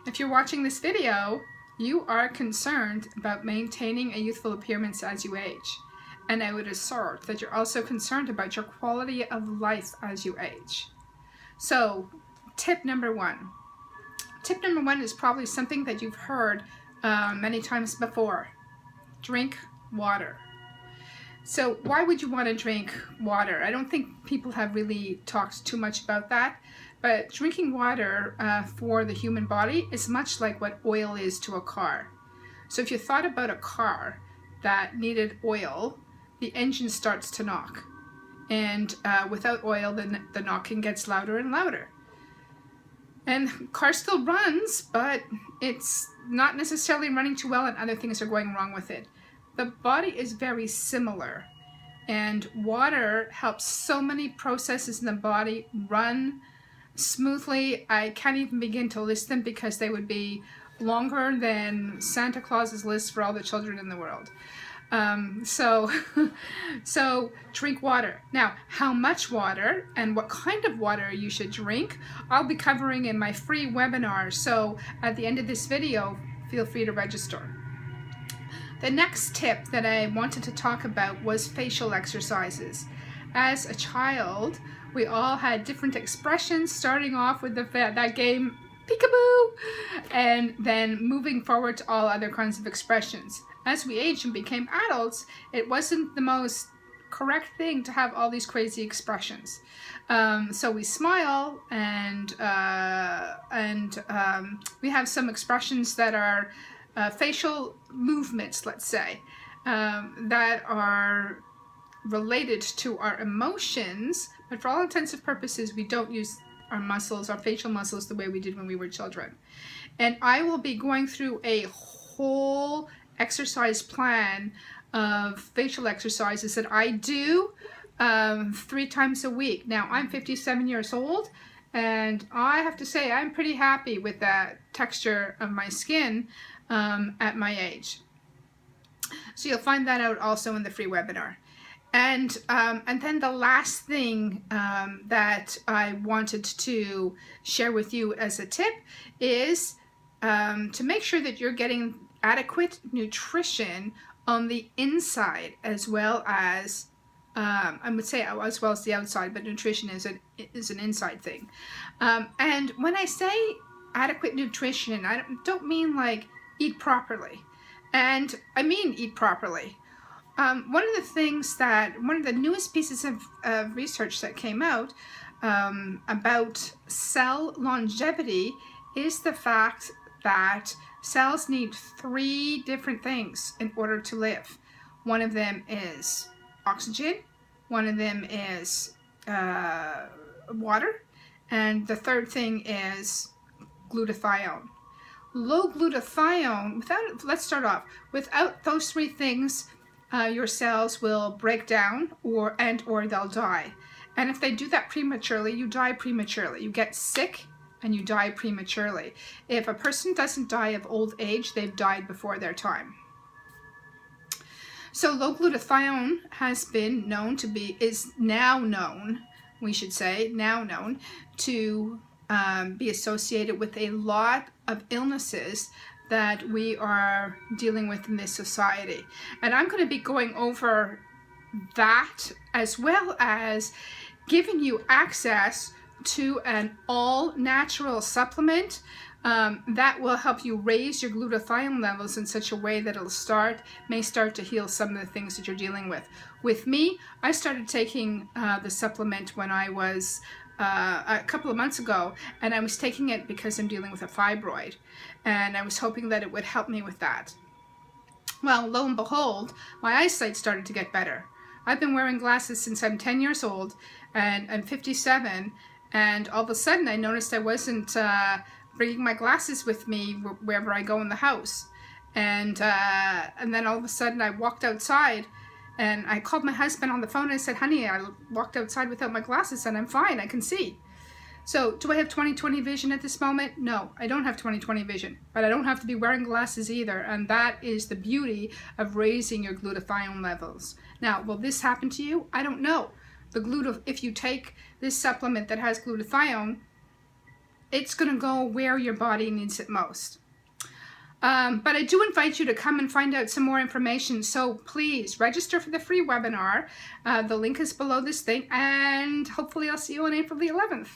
If you're watching this video, you are concerned about maintaining a youthful appearance as you age. And I would assert that you're also concerned about your quality of life as you age. So, tip number one. Tip number one is probably something that you've heard many times before. Drink water. So why would you want to drink water? I don't think people have really talked too much about that, but drinking water for the human body is much like what oil is to a car. So if you thought about a car that needed oil, the engine starts to knock. And without oil, then the knocking gets louder and louder. And the car still runs, but it's not necessarily running too well and other things are going wrong with it. The body is very similar, and water helps so many processes in the body run smoothly. I can't even begin to list them because they would be longer than Santa Claus's list for all the children in the world. So drink water. Now, how much water and what kind of water you should drink, I'll be covering in my free webinar. So at the end of this video, feel free to register. The next tip that I wanted to talk about was facial exercises. As a child, we all had different expressions, starting off with that game, peekaboo, and then moving forward to all other kinds of expressions. As we aged and became adults, it wasn't the most correct thing to have all these crazy expressions. So we smile, and we have some expressions that are facial movements, let's say, that are related to our emotions, but for all intents and purposes, we don't use our muscles, our facial muscles, the way we did when we were children. And I will be going through a whole exercise plan of facial exercises that I do 3 times a week. Now, I'm 57 years old, and I have to say I'm pretty happy with that texture of my skin at my age. So you'll find that out also in the free webinar. And then the last thing that I wanted to share with you as a tip is to make sure that you're getting adequate nutrition on the inside as well as I would say as well as the outside, but nutrition is an inside thing. And when I say adequate nutrition, I don't mean like eat properly, and I mean eat properly. One of the newest pieces of research that came out about cell longevity is the fact that cells need 3 different things in order to live. One of them is oxygen, one of them is water, and the third thing is glutathione. Low glutathione, let's start off. Without those 3 things, your cells will break down or they'll die. And if they do that prematurely, you die prematurely. You get sick and you die prematurely. If a person doesn't die of old age, they've died before their time. So low glutathione is now known to be associated with a lot of illnesses that we are dealing with in this society. And I'm going to be going over that as well as giving you access to an all-natural supplement that will help you raise your glutathione levels in such a way that it'll may start to heal some of the things that you're dealing with. With me, I started taking the supplement when I was a couple of months ago, and I was taking it because I'm dealing with a fibroid, and I was hoping that it would help me with that. Well, lo and behold, my eyesight started to get better. I've been wearing glasses since I'm 10 years old, and I'm 57, and all of a sudden I noticed I wasn't bringing my glasses with me wherever I go in the house. And then all of a sudden I walked outside, and I called my husband on the phone and I said, honey, I walked outside without my glasses and I'm fine, I can see. So do I have 20/20 vision at this moment? No, I don't have 20/20 vision, but I don't have to be wearing glasses either. And that is the beauty of raising your glutathione levels. Now, will this happen to you? I don't know. If you take this supplement that has glutathione, it's going to go where your body needs it most. But I do invite you to come and find out some more information. So please register for the free webinar. The link is below this thing, and hopefully I'll see you on April the 11th.